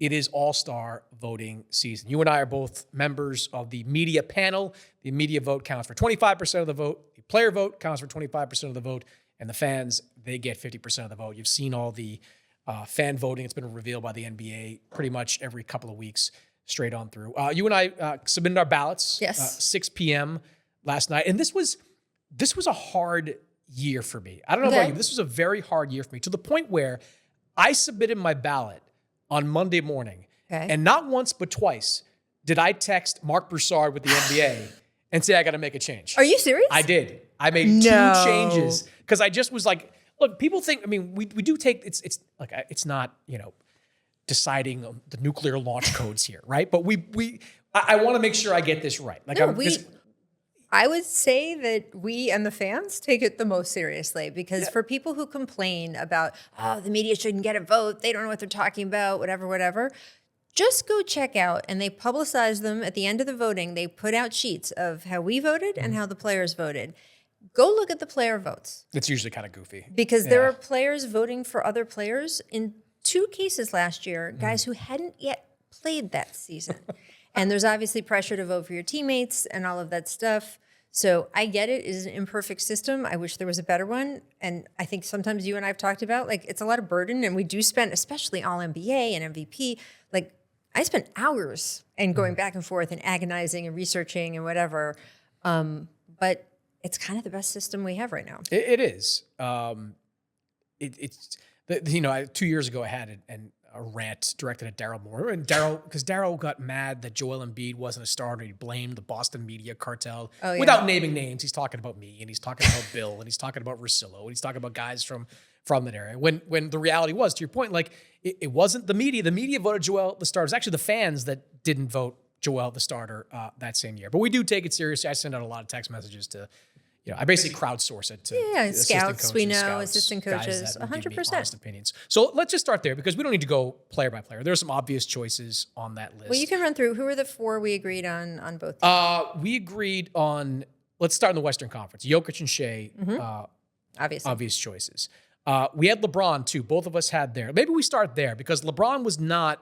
it is all-star voting season. You and I are both members of the media panel. The media vote counts for 25% of the vote. The player vote counts for 25% of the vote. And the fans, they get 50% of the vote. You've seen all the fan voting. It's been revealed by the NBA pretty much every couple of weeks straight on through. You and I submitted our ballots. Yes. 6 p.m. last night. And this was a hard year for me. I don't know about you, but this was a very hard year for me, to the point where I submitted my ballot on Monday morning. Okay. And not once but twice did I text Mark Broussard with the NBA and say I got to make a change. Are you serious? I did. I made 2 changes because I just was like, look, people think, I mean, we do take, it's like, it's not, deciding the nuclear launch codes here, right? But I want to make sure I get this right. Like, I would say that we and the fans take it the most seriously, because for people who complain about, oh, the media shouldn't get a vote, they don't know what they're talking about, whatever, just go check out, and they publicize them at the end of the voting. They put out sheets of how we voted and how the players voted. Go look at the player votes. It's usually kind of goofy. Because there are players voting for other players. In 2 cases last year, guys who hadn't yet played that season. And there's obviously pressure to vote for your teammates and all of that stuff. So I get it. It is an imperfect system. I wish there was a better one. And I think sometimes you and I have talked about, like, it's a lot of burden. And we do spend, especially All-NBA and MVP, like, I spent hours and going back and forth and agonizing and researching and whatever. But it's kind of the best system we have right now. It is. It's 2 years ago I had a rant directed at Daryl Moore, and because Daryl got mad that Joel Embiid wasn't a starter. He blamed the Boston media cartel without naming names. He's talking about me, and he's talking about Bill, and he's talking about Russillo, and he's talking about guys from that area. When the reality was, to your point, like, it wasn't the media. The media voted Joel the starter. It was actually the fans that didn't vote Joel the starter that same year. But we do take it seriously. I send out a lot of text messages to. I basically crowdsource it to scouts. coaches, we know assistant coaches, 100%. Honest opinions. So let's just start there, because we don't need to go player by player. There are some obvious choices on that list. Well, you can run through. Who are the 4 we agreed on both teams? We agreed on. Let's start in the Western Conference. Jokic and Shea, obvious choices. We had LeBron too. Both of us had there. Maybe we start there, because LeBron was not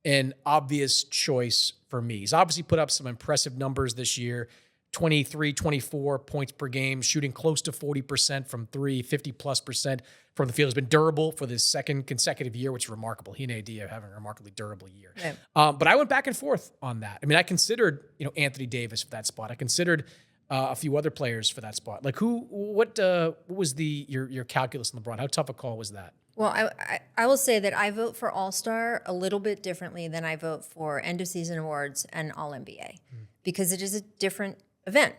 an obvious choice for me. He's obviously put up some impressive numbers this year. 23, 24 points per game, shooting close to 40% from 3, 50+% from the field. Has been durable for this second consecutive year, which is remarkable. He and AD are having a remarkably durable year. Yeah. But I went back and forth on that. I mean, I considered, Anthony Davis for that spot. I considered a few other players for that spot. Like what was your calculus on LeBron? How tough a call was that? Well, I will say that I vote for All-Star a little bit differently than I vote for end-of-season awards and All-NBA, because it is a different event.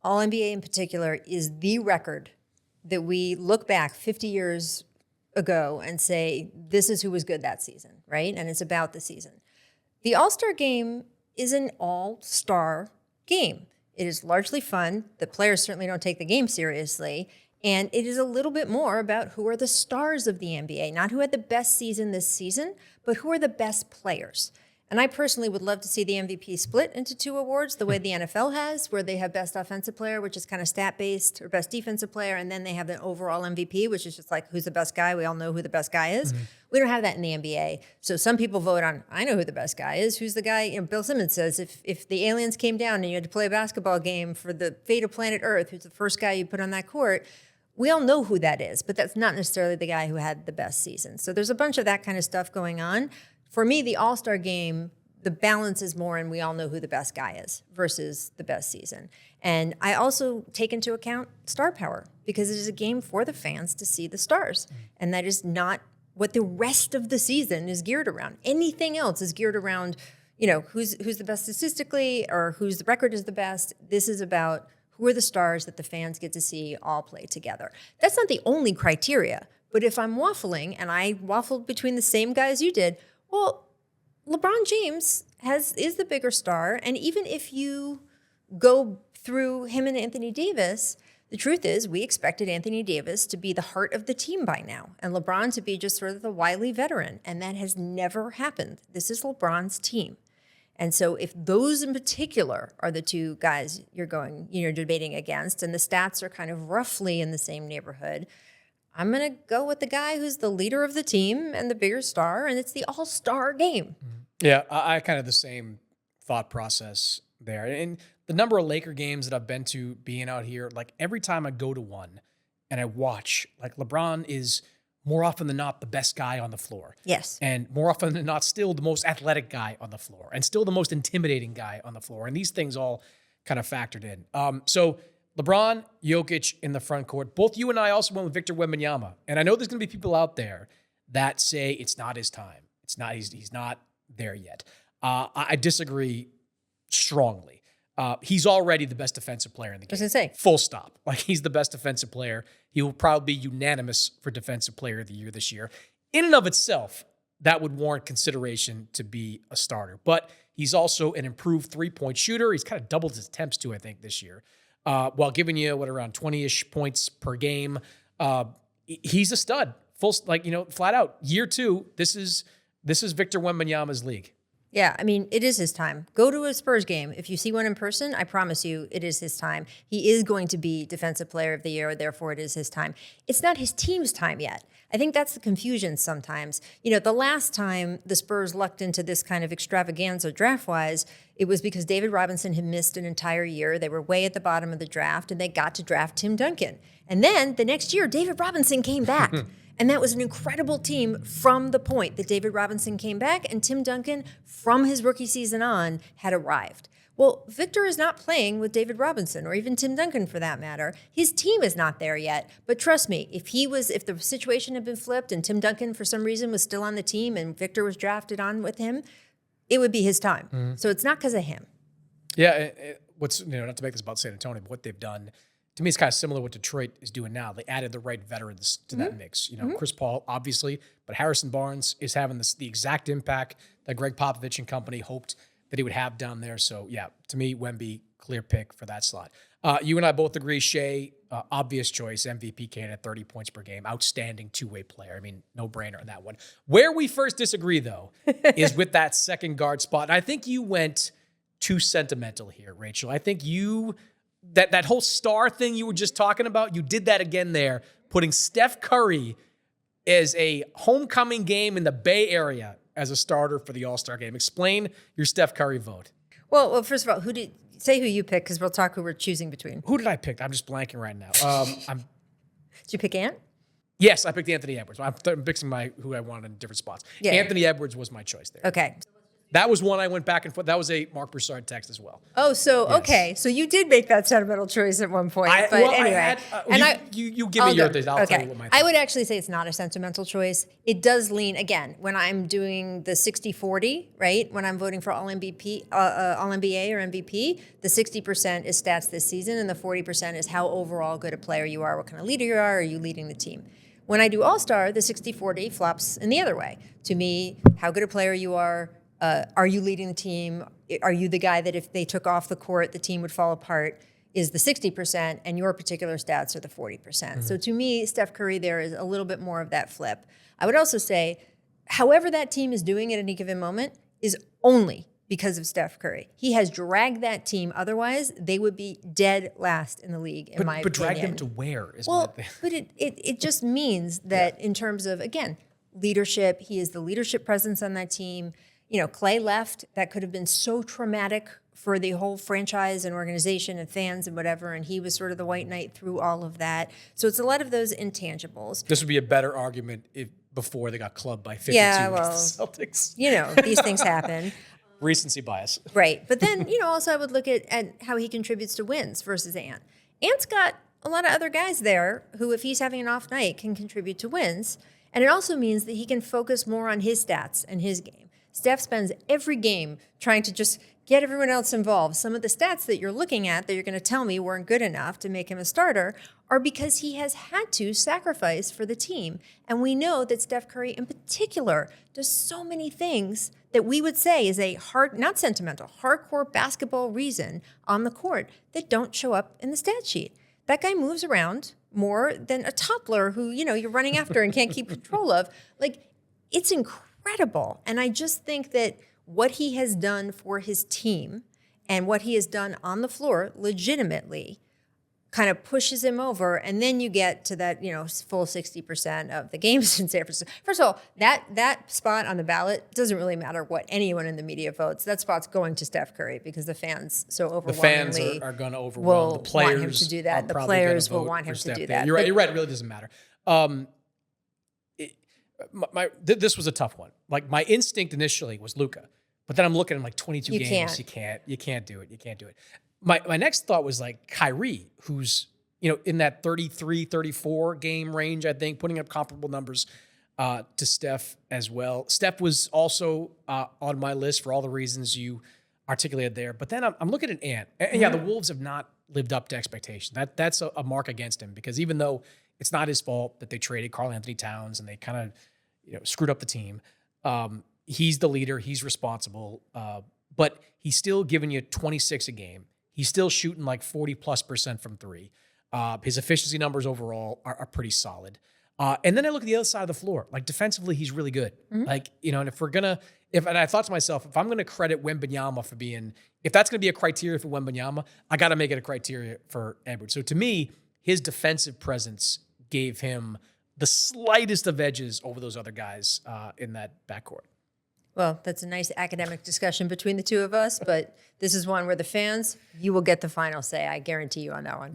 All-NBA in particular is the record that we look back 50 years ago and say, this is who was good that season, right? And it's about the season. The All-Star game is an all-star game. It is largely fun. The players certainly don't take the game seriously. And it is a little bit more about who are the stars of the NBA, not who had the best season this season, but who are the best players. And I personally would love to see the MVP split into 2 awards, the way the NFL has, where they have best offensive player, which is kind of stat-based, or best defensive player, and then they have the overall MVP, which is just like, who's the best guy? We all know who the best guy is. We don't have that in the NBA. So some people vote on, I know who the best guy is. Who's the guy? Bill Simmons says, if the aliens came down and you had to play a basketball game for the fate of planet Earth, who's the first guy you put on that court, we all know who that is, but that's not necessarily the guy who had the best season. So there's a bunch of that kind of stuff going on. For me, the All-Star game, the balance is more, and we all know who the best guy is versus the best season. And I also take into account star power, because it is a game for the fans to see the stars. And that is not what the rest of the season is geared around. Anything else is geared around, who's the best statistically, or whose record is the best. This is about who are the stars that the fans get to see all play together. That's not the only criteria. But if I'm waffling, and I waffled between the same guys you did, well, LeBron James is the bigger star, and even if you go through him and Anthony Davis, the truth is we expected Anthony Davis to be the heart of the team by now, and LeBron to be just sort of the wily veteran, and that has never happened. This is LeBron's team. And so if those in particular are the 2 guys you're debating against, and the stats are kind of roughly in the same neighborhood, I'm going to go with the guy who's the leader of the team and the bigger star, and it's the all-star game. Yeah, I kind of the same thought process there. And the number of Laker games that I've been to being out here, like every time I go to one and I watch, like LeBron is more often than not the best guy on the floor. Yes. And more often than not, still the most athletic guy on the floor and still the most intimidating guy on the floor. And these things all kind of factored in. So LeBron, Jokic in the front court. Both you and I also went with Victor Wembanyama. And I know there's going to be people out there that say it's not his time. It's not, he's not there yet. I disagree strongly. He's already the best defensive player in the game. I was going to say. Full stop. Like, he's the best defensive player. He will probably be unanimous for Defensive Player of the Year this year. In and of itself, that would warrant consideration to be a starter. But he's also an improved three-point shooter. He's kind of doubled his attempts too, I think, this year. While giving you, around 20-ish points per game. He's a stud. Flat out. Year 2, this is Victor Wembanyama's league. Yeah, I mean, it is his time. Go to a Spurs game. If you see one in person, I promise you it is his time. He is going to be Defensive Player of the Year, therefore it is his time. It's not his team's time yet. I think that's the confusion sometimes. The last time the Spurs lucked into this kind of extravaganza draft-wise, it was because David Robinson had missed an entire year. They were way at the bottom of the draft, and they got to draft Tim Duncan. And then the next year, David Robinson came back. And that was an incredible team from the point that David Robinson came back and Tim Duncan, from his rookie season on, had arrived. Well, Victor is not playing with David Robinson or even Tim Duncan for that matter. His team is not there yet. But trust me, if the situation had been flipped and Tim Duncan for some reason was still on the team and Victor was drafted on with him, it would be his time. Mm-hmm. So it's not because of him. Yeah, what's not to make this about San Antonio, but what they've done, to me, it's kind of similar to what Detroit is doing now. They added the right veterans to that mix. Chris Paul, obviously, but Harrison Barnes is having the exact impact that Greg Popovich and company hoped that he would have down there. So, yeah, to me, Wemby, clear pick for that slot. You and I both agree, Shea, obvious choice, MVP candidate, 30 points per game, outstanding two-way player. I mean, no-brainer on that one. Where we first disagree, though, is with that second guard spot. And I think you went too sentimental here, Rachel. I think you... That whole star thing you were just talking about, you did that again there, putting Steph Curry as a homecoming game in the Bay Area as a starter for the All-Star game. Explain your Steph Curry vote. Well, first of all, who you picked, because we'll talk who we're choosing between. Who did I pick? I'm just blanking right now. Did you pick Ant? Yes, I picked Anthony Edwards. I'm mixing who I wanted in different spots. Yeah. Anthony Edwards was my choice there. Okay. That was one I went back and forth. That was a Mark Broussard text as well. Oh, so, yes. Okay. So you did make that sentimental choice at one point. Anyway. You give me your things. I'll tell you what my thing. I would actually say it's not a sentimental choice. It does lean, again, when I'm doing the 60-40, right? When I'm voting for All-NBA or MVP, the 60% is stats this season, and the 40% is how overall good a player you are, what kind of leader you are you leading the team? When I do All-Star, the 60-40 flops in the other way. To me, how good a player you are you leading the team? Are you the guy that if they took off the court, the team would fall apart? Is the 60%, and your particular stats are the 40%. Mm-hmm. So to me, Steph Curry there is a little bit more of that flip. I would also say, however that team is doing at any given moment is only because of Steph Curry. He has dragged that team. Otherwise, they would be dead last in the league, in my opinion. But drag them to where? But it just means that in terms of, again, leadership, he is the leadership presence on that team. Clay left. That could have been so traumatic for the whole franchise and organization and fans and whatever, and he was sort of the white knight through all of that. So it's a lot of those intangibles. This would be a better argument before they got clubbed by 52 against the Celtics. These things happen. Recency bias. Right. But then, also I would look at how he contributes to wins versus Ant. Ant's got a lot of other guys there who, if he's having an off night, can contribute to wins. And it also means that he can focus more on his stats and his game. Steph spends every game trying to just get everyone else involved. Some of the stats that you're looking at that you're going to tell me weren't good enough to make him a starter are because he has had to sacrifice for the team. And we know that Steph Curry in particular does so many things that we would say is a not sentimental, hardcore basketball reason on the court that don't show up in the stat sheet. That guy moves around more than a toddler who, you're running after and can't keep control of. It's incredible. And I just think that what he has done for his team and what he has done on the floor legitimately kind of pushes him over, and then you get to that, full 60% of the games in San Francisco. First of all, that spot on the ballot doesn't really matter what anyone in the media votes. That spot's going to Steph Curry because the fans so overwhelmingly the fans are going to overwhelm the players. Want him to do that. The players will want him to do that. You're right. You're right. It really doesn't matter. This was a tough one. Like my instinct initially was Luka, but then I'm looking at like 22 games. You can't do it. You can't do it. My next thought was like Kyrie, who's, in that 33, 34 game range, I think, putting up comparable numbers to Steph as well. Steph was also on my list for all the reasons you articulated there. But then I'm looking at Ant. And yeah, the Wolves have not lived up to expectation. That's a mark against him, because even though it's not his fault that they traded Karl Anthony Towns and they kind of screwed up the team, he's the leader. He's responsible. But he's still giving you 26 a game. He's still shooting like 40+% from three. His efficiency numbers overall are pretty solid. And then I look at the other side of the floor. Like defensively, he's really good. Like, and and I thought to myself, if I'm going to credit Wembanyama for if that's going to be a criteria for Wembanyama, I got to make it a criteria for Edwards. So to me, his defensive presence gave him the slightest of edges over those other guys in that backcourt. Well, that's a nice academic discussion between the two of us, but this is one where the fans, you will get the final say. I guarantee you on that one.